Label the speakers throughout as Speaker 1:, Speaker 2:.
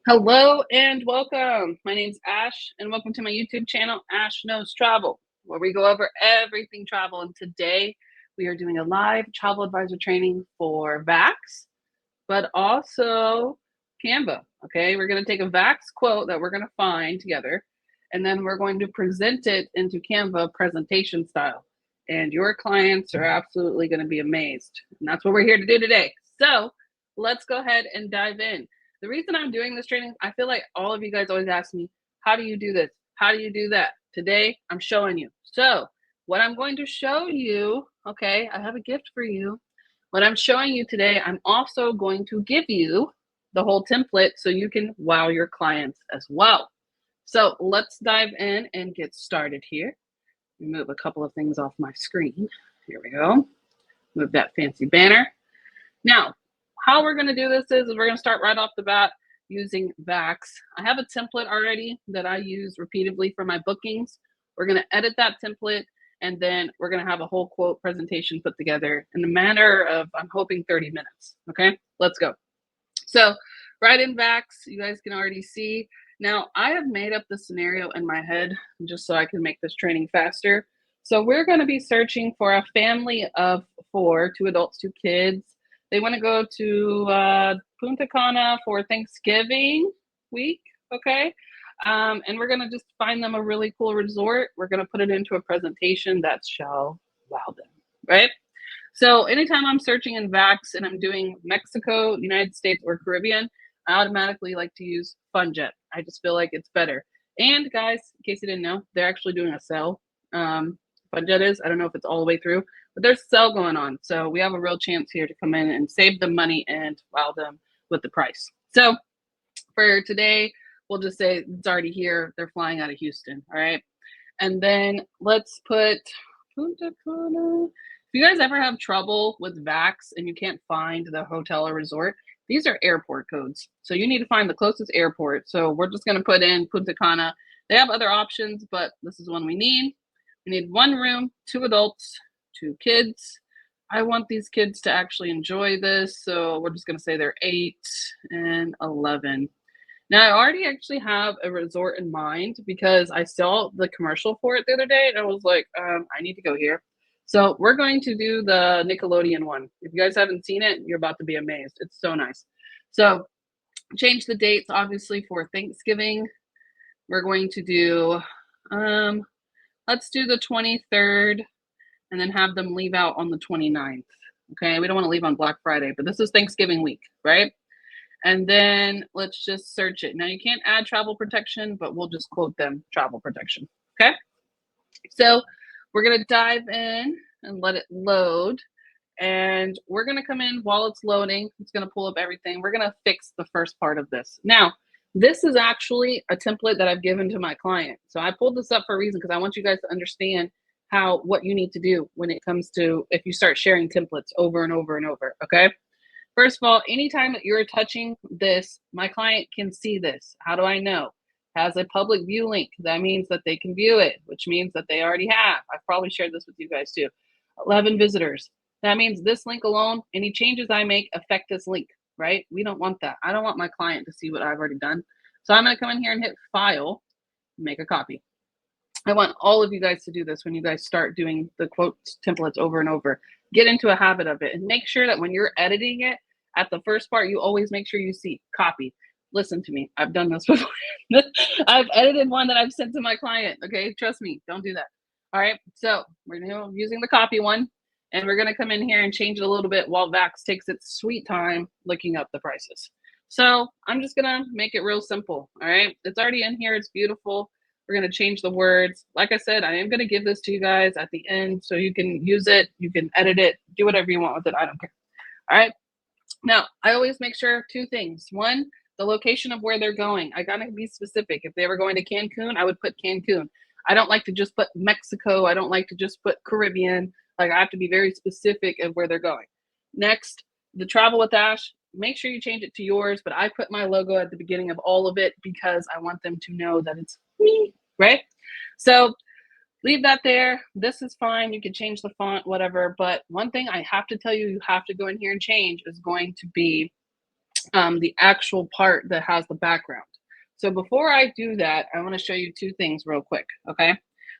Speaker 1: Hello and welcome. My name's Ash, and welcome to my YouTube channel, Ash Knows Travel, where we go over everything travel. And today we are doing a live travel advisor training for VAX, but also Canva. Okay, we're going to take a VAX quote that we're going to find together, and then we're going to present it into Canva presentation style. And your clients are absolutely going to be amazed. And that's what we're here to do today. So let's go ahead and dive in. The reason I'm doing this training, I feel like all of you guys always ask me, how do you do this? How do you do that? Today, I'm showing you. So what I'm going to show you, okay, I have a gift for you. What I'm showing you today, I'm also going to give you the whole template so you can wow your clients as well. So let's dive in and get started here. Move a couple of things off my screen. Here we go. Move that fancy banner. Now, how we're going to do this is we're going to start right off the bat using VAX. I have a template already that I use repeatedly for my bookings. We're going to edit that template, and then we're going to have a whole quote presentation put together in a matter of, I'm hoping, 30 minutes. Okay, let's go. So right in VAX, you guys can already see. Now, I have made up the scenario in my head just so I can make this training faster. So we're going to be searching for a family of 4, 2 adults, 2 kids. They want to go to Punta Cana for Thanksgiving week, okay? And we're going to just find them a really cool resort. We're going to put it into a presentation that shall wow them, right? So anytime I'm searching in VAX and I'm doing Mexico, United States, or Caribbean, I automatically like to use FunJet. I just feel like it's better. And guys, in case you didn't know, they're actually doing a sale. FunJet is, I don't know if it's all the way through, but there's a sale going on. So we have a real chance here to come in and save them money and wow them with the price. So for today, we'll just say it's already here. They're flying out of Houston, all right? And then let's put Punta Cana. If you guys ever have trouble with VAX and you can't find the hotel or resort, these are airport codes. So you need to find the closest airport. So we're just going to put in Punta Cana. They have other options, but this is one we need. We need 1 room, 2 adults, 2 kids. I want these kids to actually enjoy this. So we're just going to say they're 8 and 11. Now, I already actually have a resort in mind because I saw the commercial for it the other day and I was like, I need to go here. So we're going to do the Nickelodeon one. If you guys haven't seen it, you're about to be amazed. It's so nice. So change the dates, obviously, for Thanksgiving. We're going to do, let's do the 23rd and then have them leave out on the 29th. Okay, we don't want to leave on Black Friday, but this is Thanksgiving week, right? And then let's just search it. Now you can't add travel protection, but we'll just quote them travel protection. Okay. So we're going to dive in and let it load. And we're going to come in while it's loading. It's going to pull up everything. We're going to fix the first part of this. Now, this is actually a template that I've given to my client. So I pulled this up for a reason because I want you guys to understand what you need to do when it comes to if you start sharing templates over and over and over. Okay. First of all, anytime that you're touching this, my client can see this. How do I know? Has a public view link. That means that they can view it, which means that they already have. I've probably shared this with you guys too. 11 visitors. That means this link alone, any changes I make affect this link, right? We don't want that. I don't want my client to see what I've already done. So I'm going to come in here and hit File, make a copy. I want all of you guys to do this when you guys start doing the quote templates over and over. Get into a habit of it and make sure that when you're editing it, at the first part, you always make sure you see copy. Listen to me. I've done this before. I've edited one that I've sent to my client. Okay, trust me. Don't do that. All right. So we're using the copy one, and we're going to come in here and change it a little bit while VAX takes its sweet time looking up the prices. So I'm just going to make it real simple. All right. It's already in here. It's beautiful. We're going to change the words. Like I said, I am going to give this to you guys at the end so you can use it. You can edit it. Do whatever you want with it. I don't care. All right. Now, I always make sure 2 things. 1, the location of where they're going. I got to be specific. If they were going to Cancun, I would put Cancun. I don't like to just put Mexico. I don't like to just put Caribbean. Like, I have to be very specific of where they're going. Next, the travel with Ash. Make sure you change it to yours, but I put my logo at the beginning of all of it because I want them to know that it's me, right? So leave that there. This is fine. You can change the font, whatever. But one thing I have to tell you, you have to go in here and change is going to be the actual part that has the background. So before I do that, I want to show you two things real quick, okay?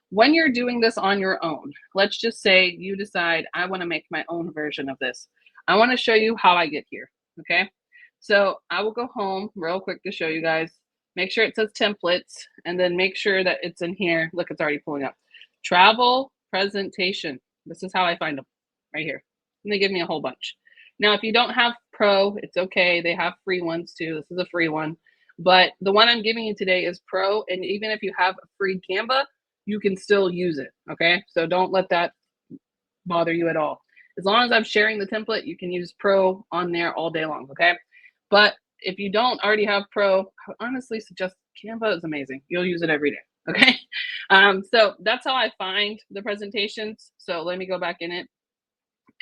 Speaker 1: When you're doing this on your own, let's just say you decide I want to make my own version of this. I want to show you how I get here, okay? So I will go home real quick to show you guys. Make sure it says templates and then make sure that it's in here. Look, it's already pulling up. Travel presentation. This is how I find them right here. And they give me a whole bunch. Now, if you don't have Pro, it's okay. They have free ones too. This is a free one. But the one I'm giving you today is Pro. And even if you have a free Canva, you can still use it. Okay. So don't let that bother you at all. As long as I'm sharing the template, you can use Pro on there all day long. Okay. But if you don't already have Pro, I honestly suggest Canva is amazing. You'll use it every day. Okay. So that's how I find the presentations. So let me go back in it.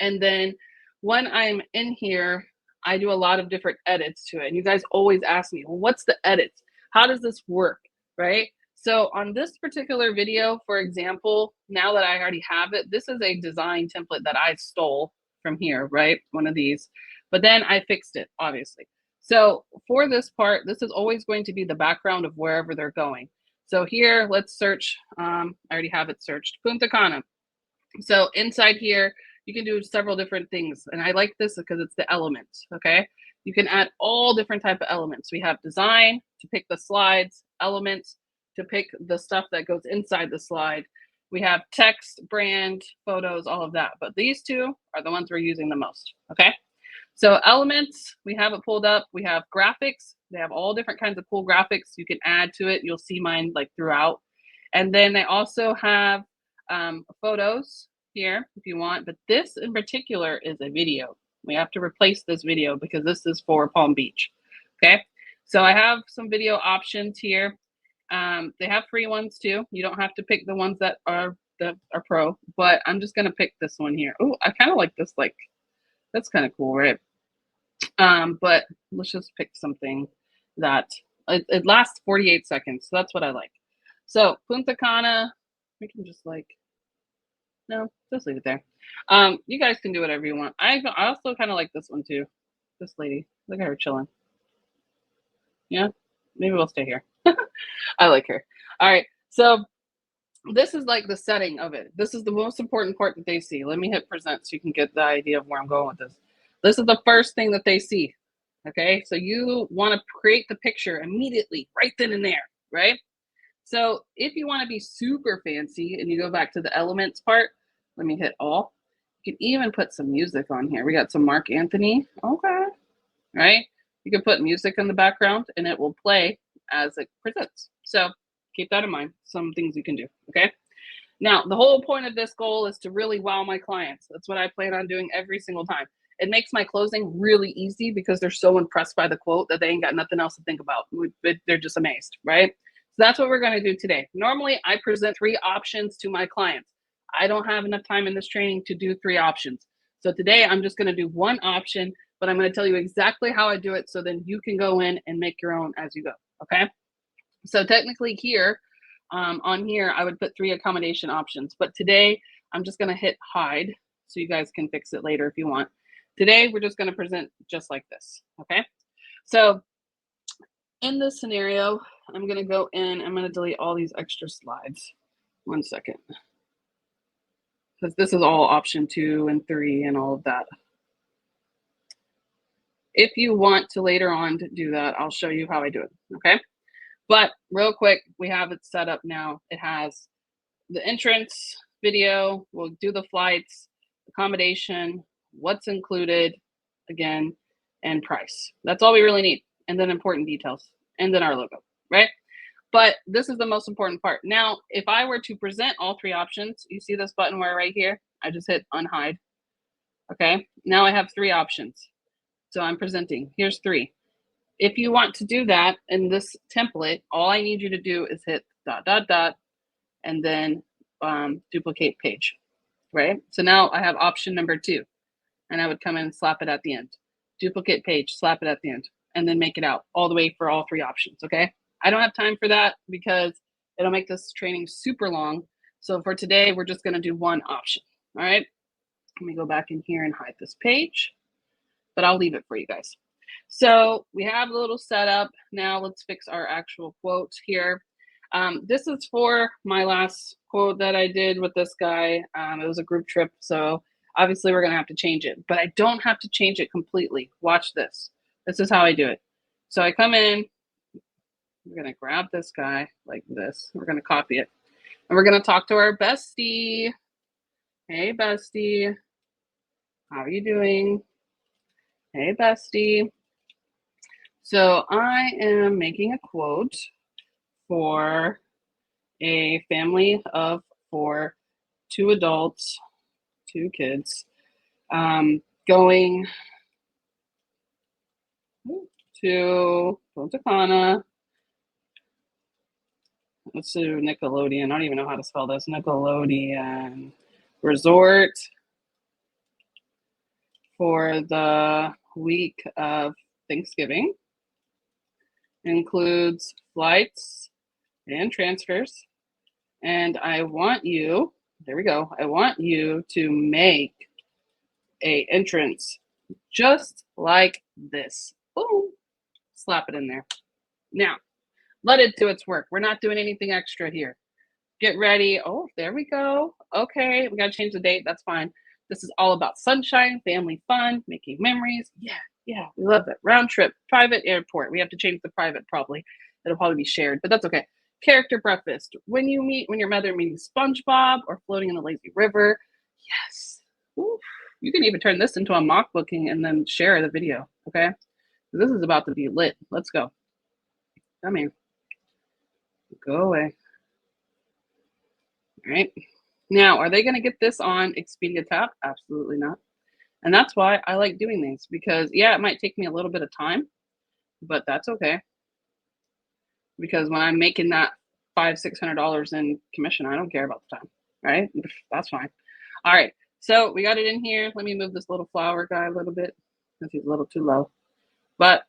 Speaker 1: And then when I'm in here, I do a lot of different edits to it. And you guys always ask me, well, what's the edits? How does this work? Right? So on this particular video, for example, now that I already have it, this is a design template that I stole from here, right? One of these, but then I fixed it, obviously. So for this part, this is always going to be the background of wherever they're going. So here, let's search. I already have it searched, Punta Cana. So inside here, you can do several different things. And I like this because it's the elements, okay? You can add all different type of elements. We have design to pick the slides, elements to pick the stuff that goes inside the slide. We have text, brand, photos, all of that. But these two are the ones we're using the most, okay? So elements, we have it pulled up. We have graphics. They have all different kinds of cool graphics you can add to it. You'll see mine like throughout. And then they also have photos here if you want, but this in particular is a video. We have to replace this video because this is for Palm Beach. Okay, so I have some video options here. They have free ones too. You don't have to pick the ones that are pro, but I'm just gonna pick this one here. Oh, I kind of like this. Like, that's kind of cool, right? But let's just pick something that it lasts 48 seconds. So that's what I like. So Punta Cana, we can just like, no, just leave it there. You guys can do whatever you want. I also kind of like this one too. This lady, look at her chilling. Yeah, maybe we'll stay here. I like her. All right, so this is like the setting of it. This is the most important part that they see. Let me hit present so you can get the idea of where I'm going with this. This is the first thing that they see. Okay, so you want to create the picture immediately, right then and there, right? So if you want to be super fancy and you go back to the elements part, let me hit all. You can even put some music on here. We got some Mark Anthony. Okay. Right? You can put music in the background and it will play as it presents. So keep that in mind. Some things you can do. Okay. Now, the whole point of this goal is to really wow my clients. That's what I plan on doing every single time. It makes my closing really easy because they're so impressed by the quote that they ain't got nothing else to think about. They're just amazed, right? So that's what we're going to do today. Normally, I present 3 options to my clients. I don't have enough time in this training to do 3 options. So today, I'm just going to do 1 option, but I'm going to tell you exactly how I do it so then you can go in and make your own as you go, okay? So technically here, on here, I would put 3 accommodation options, but today I'm just going to hit hide so you guys can fix it later if you want. Today, we're just going to present just like this, okay? So in this scenario, I'm going to go in, I'm going to delete all these extra slides. 1 second. Because this is all option 2 and 3 and all of that. If you want to later on to do that, I'll show you how I do it, okay? But real quick, we have it set up now. It has the entrance video, we'll do the flights, accommodation, what's included, again, and price. That's all we really need. And then important details, and then our logo, right? But this is the most important part. Now, if I were to present all 3 options, you see this button where right here, I just hit unhide. Okay, now I have 3 options. So I'm presenting, here's 3. If you want to do that in this template, all I need you to do is hit ... and then duplicate page, right? So now I have option number 2, and I would come in and slap it at the end. Duplicate page, slap it at the end, and then make it out all the way for all 3 options, okay? I don't have time for that because it'll make this training super long. So for today, we're just gonna do 1 option, all right? Let me go back in here and hide this page, but I'll leave it for you guys. So we have a little setup. Now let's fix our actual quote here. This is for my last quote that I did with this guy. It was a group trip, so obviously we're gonna have to change it, but I don't have to change it completely. Watch this. This is how I do it. So I come in, we're gonna grab this guy like this. We're gonna copy it. And we're gonna talk to our bestie. Hey bestie, how are you doing? Hey bestie. So I am making a quote for a family of 4, 2 adults, 2 kids, going to Punta Cana. Let's do Nickelodeon. I don't even know how to spell this. Nickelodeon Resort for the week of Thanksgiving. Includes flights and transfers. And I want you, there we go, I want you to make a entrance just like this. Boom. Slap it in there. Now, let it do its work. We're not doing anything extra here. Get ready. Oh, there we go. Okay, we got to change the date. That's fine. This is all about sunshine, family fun, making memories. Yeah, we love it. Round trip, private airport. We have to change the private probably. It'll probably be shared, but that's okay. Character breakfast. When your mother meets SpongeBob or floating in the lazy river. Yes. Ooh, you can even turn this into a mock booking and then share the video. Okay. This is about to be lit. Let's go. Come here. Go away. All right. Now, are they going to get this on Expedia Tap? Absolutely not. And that's why I like doing these because, yeah, it might take me a little bit of time, but that's okay. Because when I'm making that $500-$600 in commission, I don't care about the time, right? That's fine. All right. So we got it in here. Let me move this little flower guy a little bit because he's a little too low. But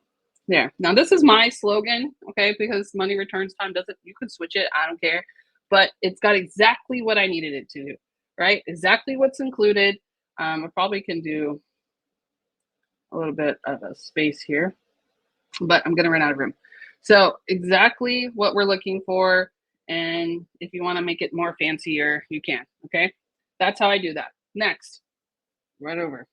Speaker 1: there. Now, this is my slogan, okay, because money returns time doesn't, you can switch it. I don't care. But it's got exactly what I needed it to do, right? Exactly what's included. I probably can do a little bit of a space here, but I'm going to run out of room. So exactly what we're looking for. And if you want to make it more fancier, you can, okay? That's how I do that. Next, right over.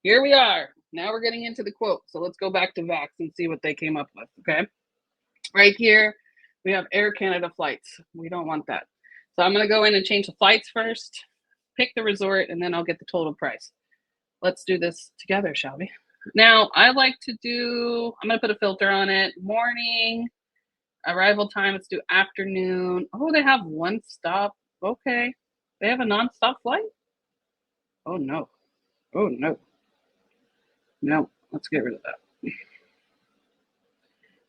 Speaker 1: Here we are. Now we're getting into the quote. So let's go back to VAX and see what they came up with, okay? Right here, we have Air Canada flights. We don't want that. So I'm going to go in and change the flights first, pick the resort, and then I'll get the total price. Let's do this together, shall we? Now, I like to do, I'm going to put a filter on it. Morning, arrival time, let's do afternoon. Oh, they have one stop. Okay. They have a nonstop flight? Oh, no. Oh, no. No, let's get rid of that.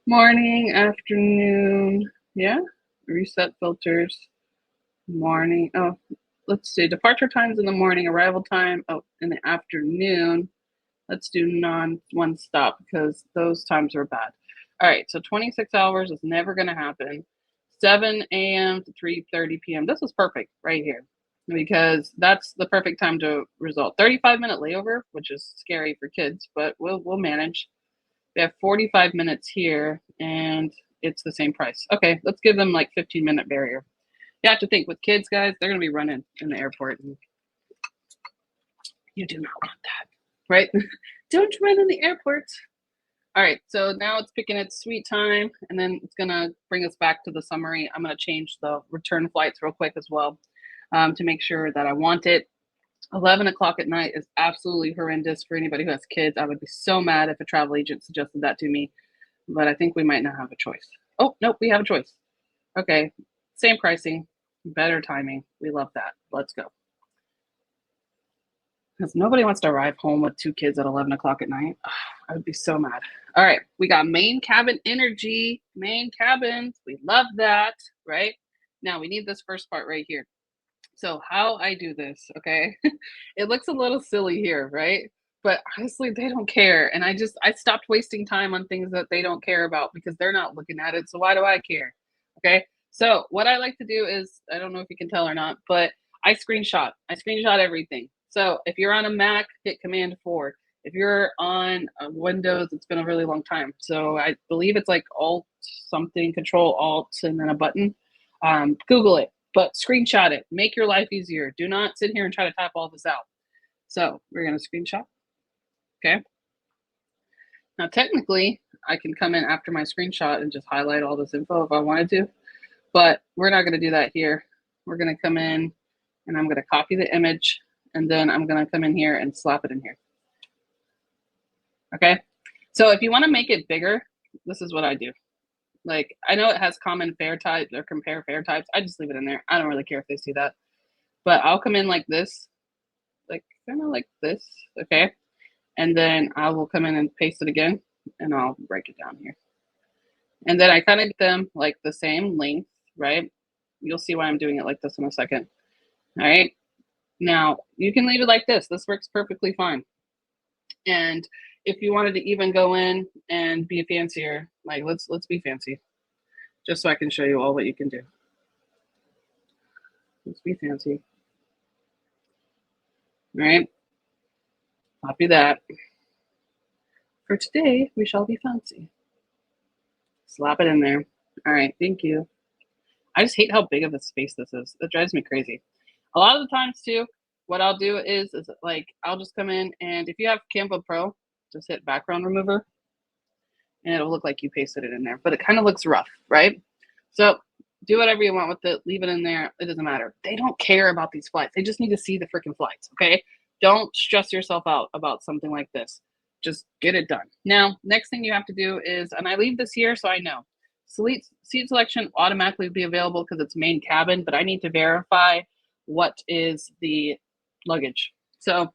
Speaker 1: Morning, afternoon. Yeah, reset filters. Morning. Oh, let's see. Departure times in the morning, arrival time in the afternoon. Let's do one stop because those times are bad. All right, so 26 hours is never going to happen. 7 a.m. to 3:30 p.m. This is perfect right here because that's the perfect time to result. 35-minute layover, which is scary for kids, but we'll manage. We have 45 minutes here, and it's the same price. Okay, let's give them like 15-minute barrier. You have to think with kids, guys, they're going to be running in the airport. And you do not want that, right? Don't run in the airport. All right, so now it's picking its sweet time, and then it's going to bring us back to the summary. I'm going to change the return flights real quick as well to make sure that I want it. 11 o'clock at night is absolutely horrendous for anybody who has kids. I would be so mad if a travel agent suggested that to me, but I think we might not have a choice. Oh, nope, we have a choice. Okay, same pricing, better timing. We love that. Let's go. Because nobody wants to arrive home with 2 kids at 11 o'clock at night. I would be so mad. All right, we got main cabin energy, main cabins. We love that, right? Now we need this first part right here. So how I do this, okay? It looks a little silly here, right? But honestly, they don't care. And I stopped wasting time on things that they don't care about because they're not looking at it. So why do I care? Okay. So what I like to do is, I don't know if you can tell or not, but I screenshot everything. So if you're on a Mac, hit Command 4. If you're on Windows, it's been a really long time. So I believe it's like Alt something, Control Alt, and then a button. Google it, but screenshot it. Make your life easier. Do not sit here and try to type all this out. So we're going to screenshot. Okay. Now, technically, I can come in after my screenshot and just highlight all this info if I wanted to, but we're not going to do that here. We're going to come in and I'm going to copy the image, and then I'm going to come in here and slap it in here. Okay. So if you want to make it bigger, this is what I do. Like, I know it has common fair types or compare fair types. I just leave it in there. I don't really care if they see that, but I'll come in like this, like kind of like this. Okay. And then I will come in and paste it again, and I'll break it down here. And then I kind of get them like the same length, right? You'll see why I'm doing it like this in a second. All right. Now you can leave it like this. This works perfectly fine. And if you wanted to even go in and be fancier, like let's be fancy, just so I can show you all what you can do. Let's be fancy. All right. Copy that. For today, we shall be fancy. Slap it in there. All right. Thank you. I just hate how big of a space this is. It drives me crazy. A lot of the times too, what I'll do is like, I'll just come in, and if you have Canva Pro, just hit background remover and it'll look like you pasted it in there, but it kind of looks rough, right? So do whatever you want with it. Leave it in there. It doesn't matter. They don't care about these flights. They just need to see the freaking flights. Okay. Don't stress yourself out about something like this. Just get it done. Now, next thing you have to do is, and I leave this here so I know, seat selection automatically be available because it's main cabin, but I need to verify what is the luggage. So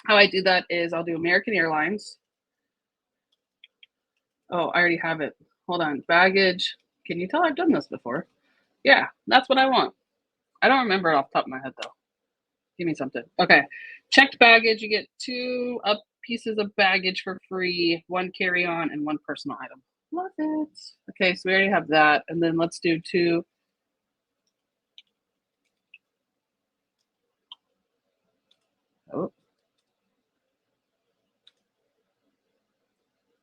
Speaker 1: how I do that is I'll do American Airlines. Oh, I already have it. Hold on. Baggage. Can you tell I've done this before? Yeah, that's what I want. I don't remember it off the top of my head though. Give me something. Okay. Checked baggage. You get 2 up pieces of baggage for free, 1 carry-on and 1 personal item. Love it. Okay, so we already have that. And then let's do 2. Oh.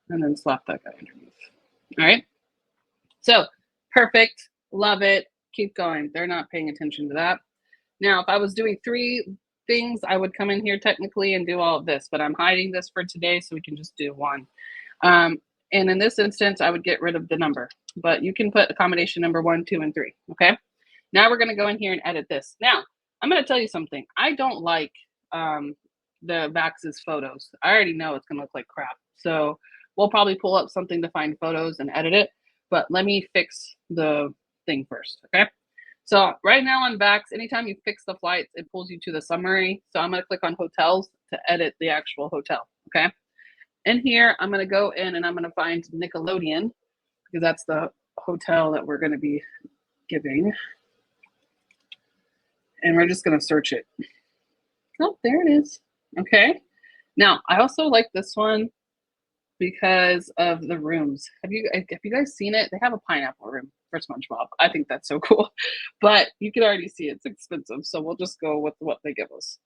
Speaker 1: And then slap that guy underneath. All right. So perfect. Love it. Keep going. They're not paying attention to that. Now, if I was doing 3 things, I would come in here technically and do all of this, but I'm hiding this for today so we can just do 1. And in this instance, I would get rid of the number, but you can put accommodation number 1, 2, and 3. Okay. Now we're going to go in here and edit this. Now, I'm going to tell you something. I don't like the VAX's photos. I already know it's going to look like crap. So we'll probably pull up something to find photos and edit it, but let me fix the thing first. Okay. So right now on VAX, anytime you fix the flights, it pulls you to the summary. So I'm going to click on hotels to edit the actual hotel. Okay. In here, I'm going to go in and I'm going to find Nickelodeon because that's the hotel that we're going to be giving. And we're just going to search it. Oh, there it is. Okay. Now, I also like this one because of the rooms. Have you guys seen it? They have a pineapple room for SpongeBob. I think that's so cool. But you can already see it's expensive. So we'll just go with what they give us.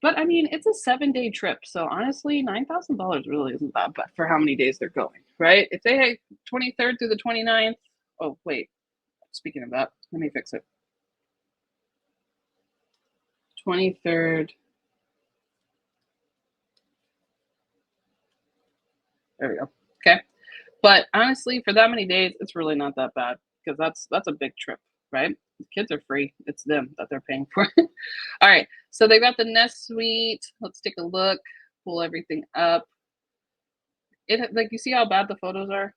Speaker 1: But I mean, it's a 7-day trip. So honestly, $9,000 really isn't that bad for how many days they're going, right? If they had 23rd through the 29th. Oh, wait. Speaking of that, let me fix it. 23rd. There we go. Okay. But honestly, for that many days, it's really not that bad because that's a big trip, right? The kids are free. It's them that they're paying for. All right. So they got the Nest Suite. Let's take a look. Pull everything up. It like you see how bad the photos are?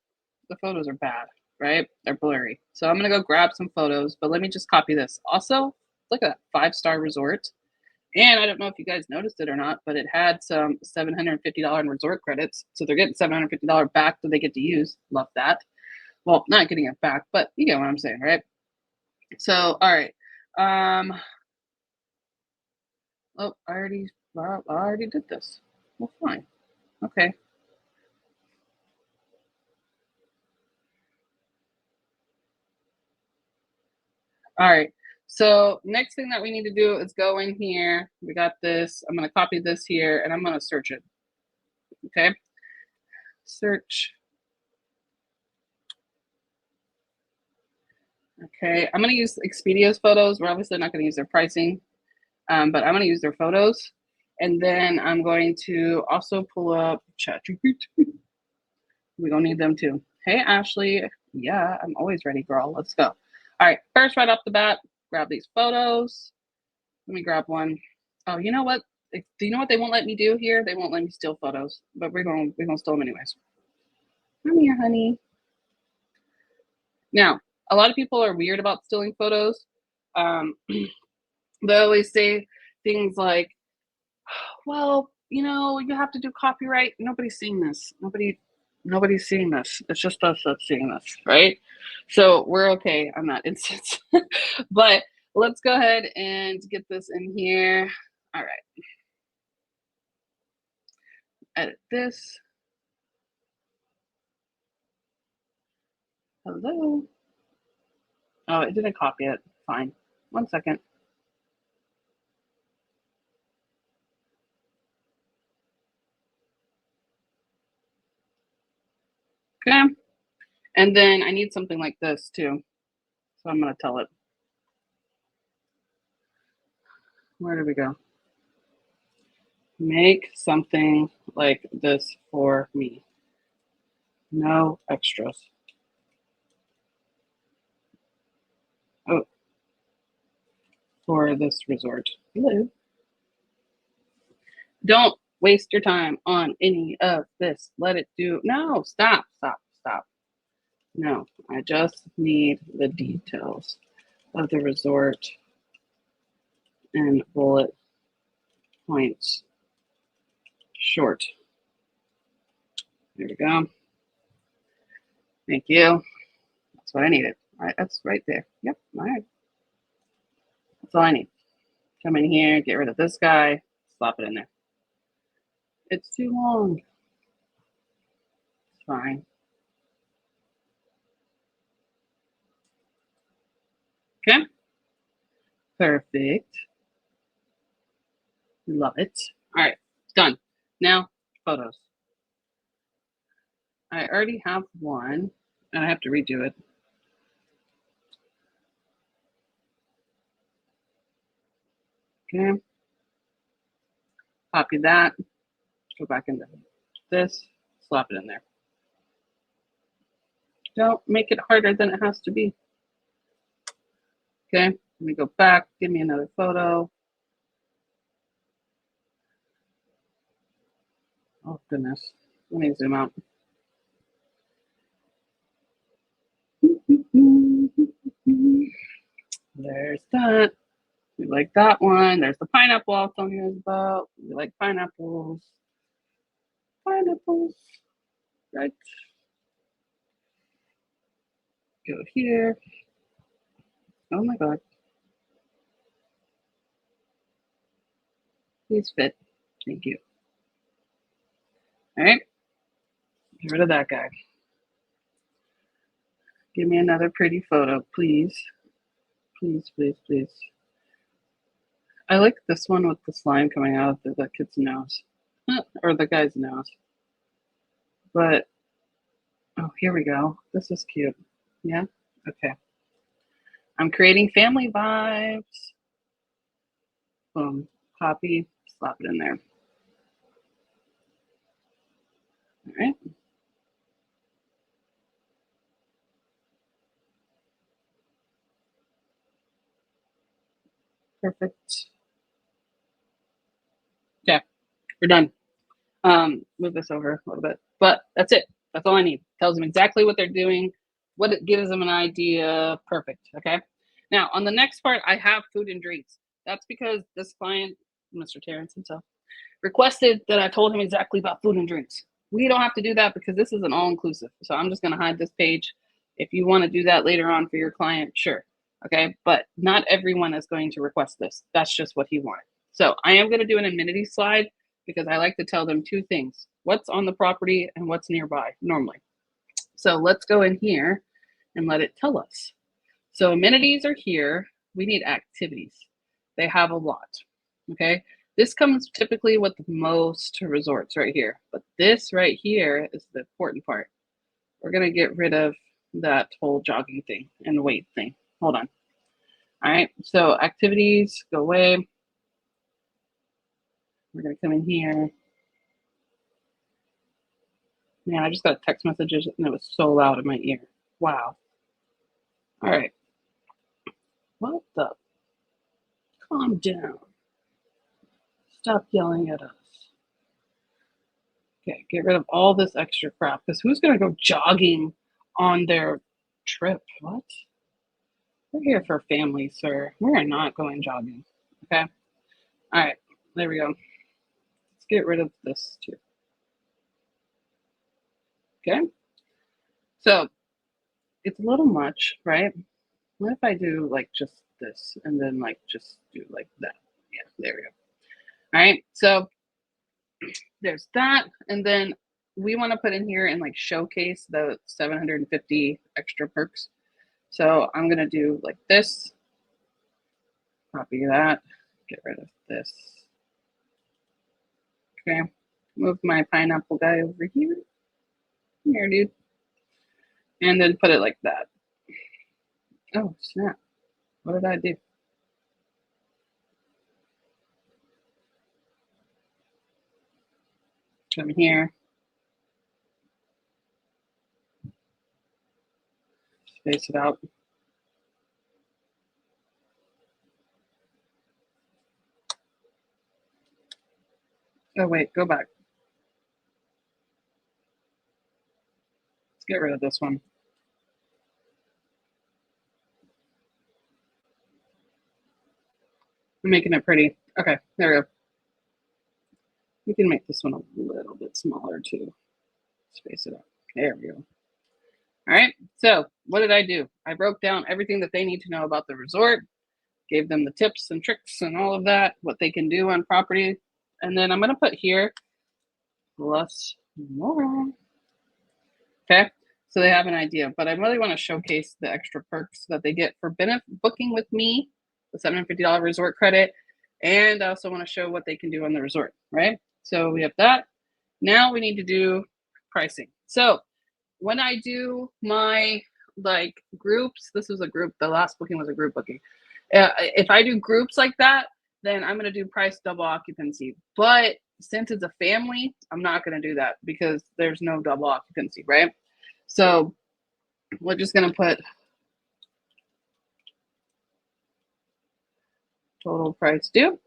Speaker 1: The photos are bad, right? They're blurry. So I'm gonna go grab some photos, but let me just copy this. Also, look at that 5-star resort. And I don't know if you guys noticed it or not, but it had some $750 in resort credits. So they're getting $750 back that they get to use. Love that. Well, not getting it back, but you get what I'm saying, right? So, all right. Oh, I already did this. Well, fine. Okay. All right. So next thing that we need to do is go in here. We got this. I'm going to copy this here and I'm going to search it. Okay. Search. Okay. I'm going to use Expedia's photos. We're obviously not going to use their pricing, but I'm going to use their photos. And then I'm going to also pull up ChatGPT. We're going to need them too. Hey, Ashley. Yeah, I'm always ready, girl. Let's go. All right. First, right off the bat, grab these photos. Let me grab one. Oh, you know what? Do you know what they won't let me do here? They won't let me steal photos, but we're gonna steal them anyways. Come here, honey. Now, a lot of people are weird about stealing photos. They always say things like, "Well, you know, you have to do copyright." Nobody's seeing this. Nobody's seeing this. It's just us that's seeing this, right? So we're okay on that instance. But let's go ahead and get this in here. All right. Edit this. Hello. Oh, it didn't copy it. Fine. 1 second. Okay. And then I need something like this too. So I'm going to tell it. Where do we go? Make something like this for me. No extras. Oh, for this resort. Hello. Don't waste your time on any of this. Let it do. No, stop. No, I just need the details of the resort and bullet points short. There we go. Thank you. That's what I needed. All right, that's right there. Yep. All right. That's all I need. Come in here, get rid of this guy, slap it in there. It's too long. It's fine. Okay. Perfect. Love it. All right, done. Now, photos. I already have one, and I have to redo it. Okay. Copy that. Go back into this. Slap it in there. Don't make it harder than it has to be. Okay. Let me go back. Give me another photo. Oh, goodness. Let me zoom out. There's that. We like that one. There's the pineapple I was telling you about. We like pineapples. Pineapples. Right. Go here. Oh my God. Please fit. Thank you. All right. Get rid of that guy. Give me another pretty photo, please. Please, please, please. I like this one with the slime coming out of the kid's nose. Or the guy's nose. But, oh, here we go. This is cute. Yeah? Okay. I'm creating family vibes. Boom. Copy. Slap it in there. All right. Perfect. Okay. We're done. Move this over a little bit. But that's it. That's all I need. Tells them exactly what they're doing, what it gives them an idea. Perfect. Okay. Now, on the next part, I have food and drinks. That's because this client, Mr. Terrence himself, requested that I told him exactly about food and drinks. We don't have to do that because this is an all-inclusive. So I'm just going to hide this page. If you want to do that later on for your client, sure. Okay. But not everyone is going to request this. That's just what he wanted. So I am going to do an amenity slide because I like to tell them two things: what's on the property and what's nearby normally. So let's go in here and let it tell us. So amenities are here. we need activities. They have a lot, okay? This comes typically with most resorts right here, but this right here is the important part. We're gonna get rid of that whole jogging thing and weight thing. Hold on. All right, so activities, go away. We're gonna come in here. Man, I just got text messages and it was so loud in my ear. Wow. All right. What the? Calm down. Stop yelling at us. Okay, get rid of all this extra crap, because who's gonna go jogging on their trip? What? We're here for family, sir. We are not going jogging. Okay. All right. There we go. Let's get rid of this too. Okay. So it's a little much, right? What if I do like just this and then like just do like that? Yeah, there we go. All right. So there's that. And then we want to put in here and like showcase the 750 extra perks. So I'm going to do like this, copy that, get rid of this. Okay, move my pineapple guy over here. Come here, dude. And then put it like that. Oh, snap. What did I do? Come here. Space it out. Oh, wait, go back. Let's get rid of this one. I'm making it pretty. Okay, there we go. We can make this one a little bit smaller too. Space it out. There we go. All right, so what did I do? I broke down everything that they need to know about the resort, gave them the tips and tricks and all of that, what they can do on property. And then I'm going to put here plus more. Okay, so they have an idea, but I really want to showcase the extra perks that they get for booking with me, the $750 resort credit, and I also want to show what they can do on the resort, right? So we have that. Now we need to do pricing. So when I do my like groups, this was a group, the last booking was a group booking. If I do groups like that, then I'm going to do price double occupancy. But since it's a family, I'm not going to do that because there's no double occupancy, right? So we're just going to put total price due.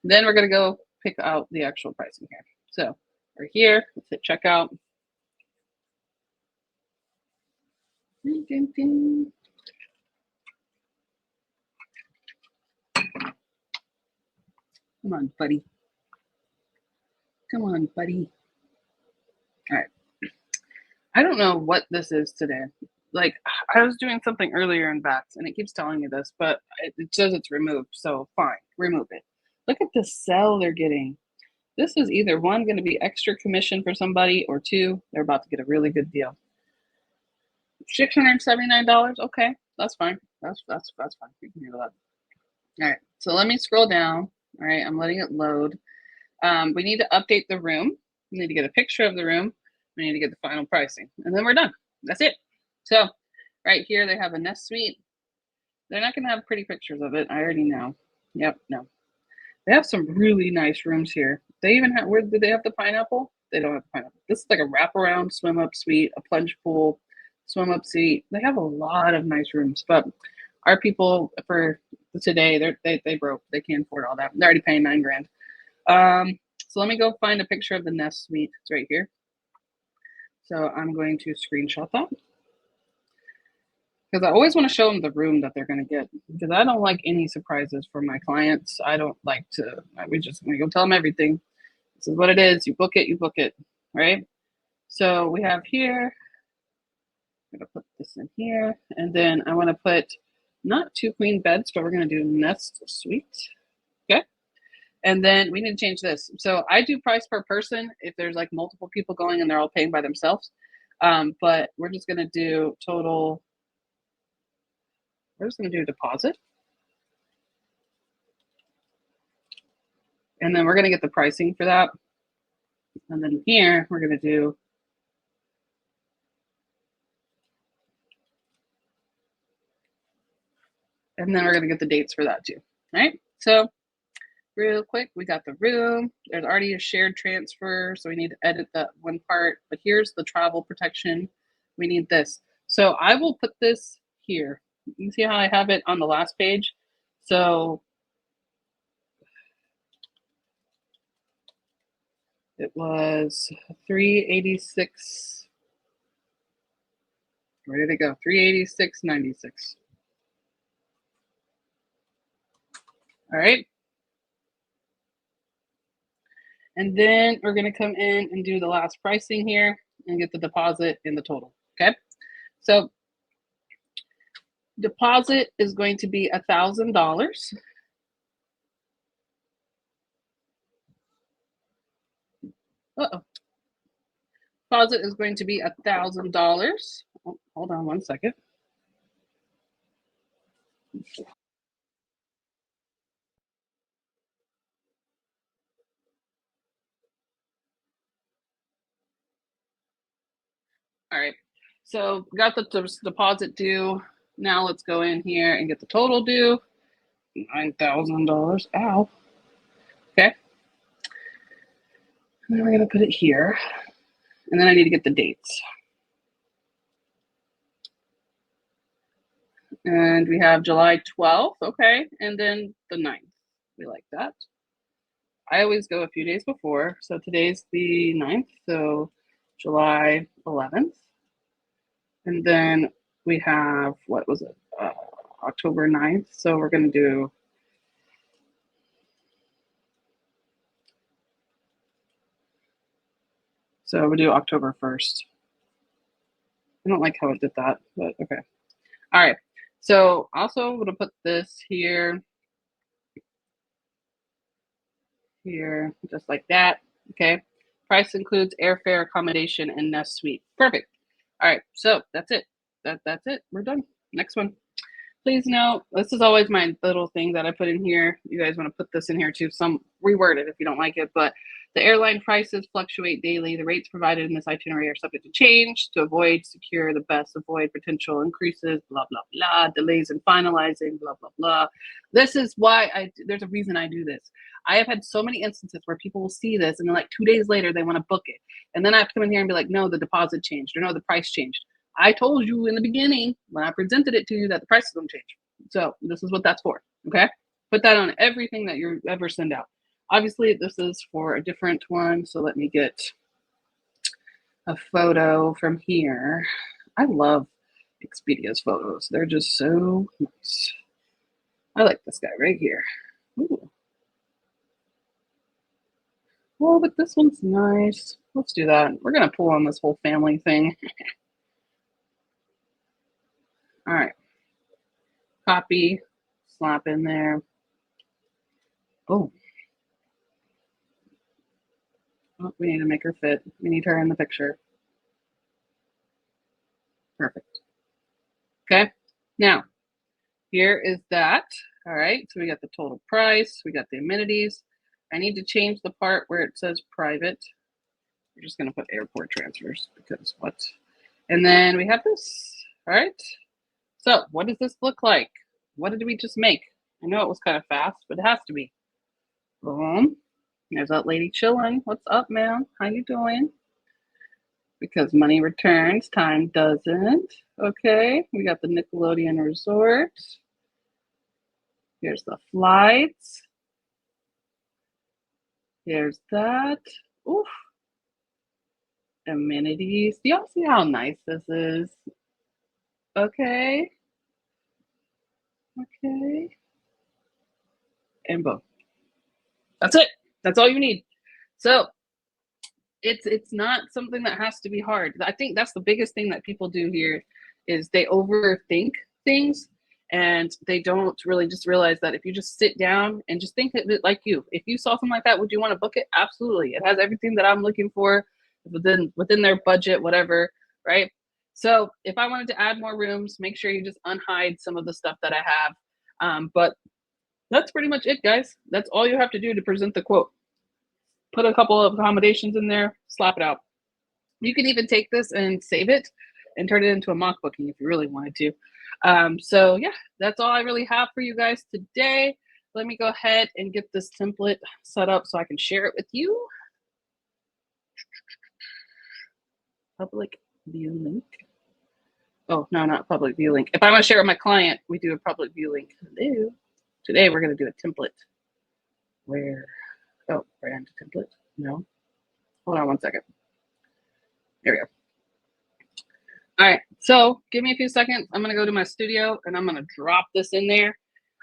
Speaker 1: Then we're going to go pick out the actual pricing here. So we're here, let's hit checkout. Ding, ding, ding. Come on, buddy. Come on, buddy. All right. I don't know what this is today. Like, I was doing something earlier in VAX and it keeps telling me this, but it says it's removed. So fine, remove it. Look at the sell they're getting. This is either one, going to be extra commission for somebody, or two, they're about to get a really good deal. $679. Okay, that's fine. That's fine. You can handle that. All right, so let me scroll down. All right, I'm letting it load. We need to update the room. We need to get a picture of the room. We need to get the final pricing, and then we're done. That's it. So right here, they have a nest suite. They're not going to have pretty pictures of it. I already know. Yep, no. They have some really nice rooms here. They even have, where do they have the pineapple? They don't have the pineapple. This is like a wraparound swim up suite, a plunge pool, swim up suite. They have a lot of nice rooms, but our people for today, they broke. They can't afford all that. They're already paying $9,000. So let me go find a picture of the nest suite. It's right here. So I'm going to screenshot that because I always want to show them the room that they're going to get, because I don't like any surprises for my clients. I don't like to, we go tell them everything. This is what it is. You book it, right? So we have here, I'm going to put this in here. And then I want to put not 2 queen beds, but we're going to do nest suite. Okay. And then we need to change this. So I do price per person if there's like multiple people going and they're all paying by themselves. But we're just going to do total. We're just going to do deposit. And then we're going to get the pricing for that. And then here we're going to do and then we're going to get the dates for that too. All right. So real quick, we got the room. There's already a shared transfer, so we need to edit that one part. But here's the travel protection. We need this. So I will put this here. You see how I have it on the last page? So it was 386. Where did it go? 386.96. All right. And then we're going to come in and do the last pricing here and get the deposit in the total. Okay. So deposit is going to be $1,000. Uh-oh. Deposit is going to be $1,000. Oh, hold on one second. All right. So we got the deposit due. Now let's go in here and get the total due. $9,000. Ow. Okay. And then we're going to put it here. And then I need to get the dates. And we have July 12th. Okay. And then the 9th. We like that. I always go a few days before. So today's the 9th. So July 11th. And then we have, what was it? October 9th. So we're going to do we'll do October 1st. I don't like how it did that, but okay. All right. So also I'm going to put this here, just like that. Okay. Price includes airfare, accommodation, and nest suite. Perfect. All right. So that's it. That's it. We're done. Next one. Please note, this is always my little thing that I put in here. You guys want to put this in here too. Some reword it if you don't like it, but the airline prices fluctuate daily. The rates provided in this itinerary are subject to change. To secure the best, avoid potential increases, blah, blah, blah, delays in finalizing, blah, blah, blah. This is why there's a reason I do this. I have had so many instances where people will see this and then like 2 days later, they want to book it. And then I have to come in here and be like, no, the deposit changed, or no, the price changed. I told you in the beginning when I presented it to you that the price is going to change. So this is what that's for. Okay. Put that on everything that you ever send out. Obviously, this is for a different one. So let me get a photo from here. I love Expedia's photos. They're just so nice. I like this guy right here. Ooh. Oh, but this one's nice. Let's do that. We're going to pull on this whole family thing. All right. Copy, slap in there. Boom. Oh, we need to make her fit. We need her in the picture. Perfect. Okay. Now, here is that. All right. So we got the total price. We got the amenities. I need to change the part where it says private. We're just going to put airport transfers because what? And then we have this. All right. So what does this look like? What did we just make? I know it was kind of fast, but it has to be. Boom. There's that lady chilling. What's up, ma'am? How you doing? Because money returns, time doesn't. Okay, we got the Nickelodeon Resort. Here's the flights. Here's that. Oof. Amenities. Do y'all see how nice this is? Okay. Okay. And boom. That's it. That's all you need. So it's not something that has to be hard. I think that's the biggest thing that people do here is they overthink things and they don't really just realize that if you just sit down and just think of it like if you saw something like that, would you want to book it? Absolutely. It has everything that I'm looking for within their budget, whatever, right? So if I wanted to add more rooms, make sure you just unhide some of the stuff that I have. But that's pretty much it, guys. That's all you have to do to present the quote. Put a couple of accommodations in there, slap it out. You can even take this and save it and turn it into a mock booking if you really wanted to. So yeah, that's all I really have for you guys today. Let me go ahead and get this template set up so I can share it with you. Public view link. Oh, no, not public view link. If I want to share with my client, we do a public view link. Hello. Today we're going to do a template. Where? Oh, brand template. No. Hold on one second. There we go. All right, so give me a few seconds. I'm gonna go to my studio and I'm gonna drop this in there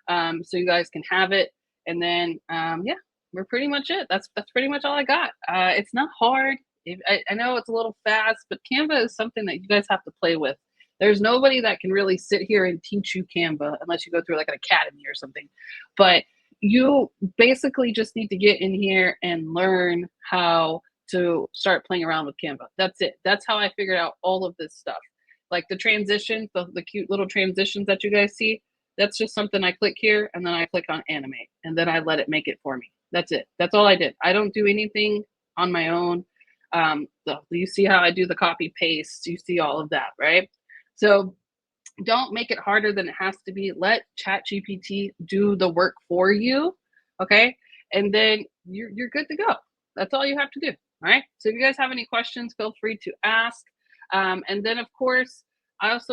Speaker 1: so you guys can have it. And then, yeah, we're pretty much it. That's pretty much all I got. It's not hard. I know it's a little fast, but Canva is something that you guys have to play with. There's nobody that can really sit here and teach you Canva unless you go through like an academy or something. But you basically just need to get in here and learn how to start playing around with Canva. That's it. That's how I figured out all of this stuff. Like the transitions, the cute little transitions that you guys see, that's just something I click here and then I click on animate and then I let it make it for me. That's it. That's all I did. I don't do anything on my own. You see how I do the copy paste, you see all of that, right? So don't make it harder than it has to be. Let ChatGPT do the work for you, okay? And then you're good to go. That's all you have to do, all right? So if you guys have any questions, feel free to ask. And then, of course, I also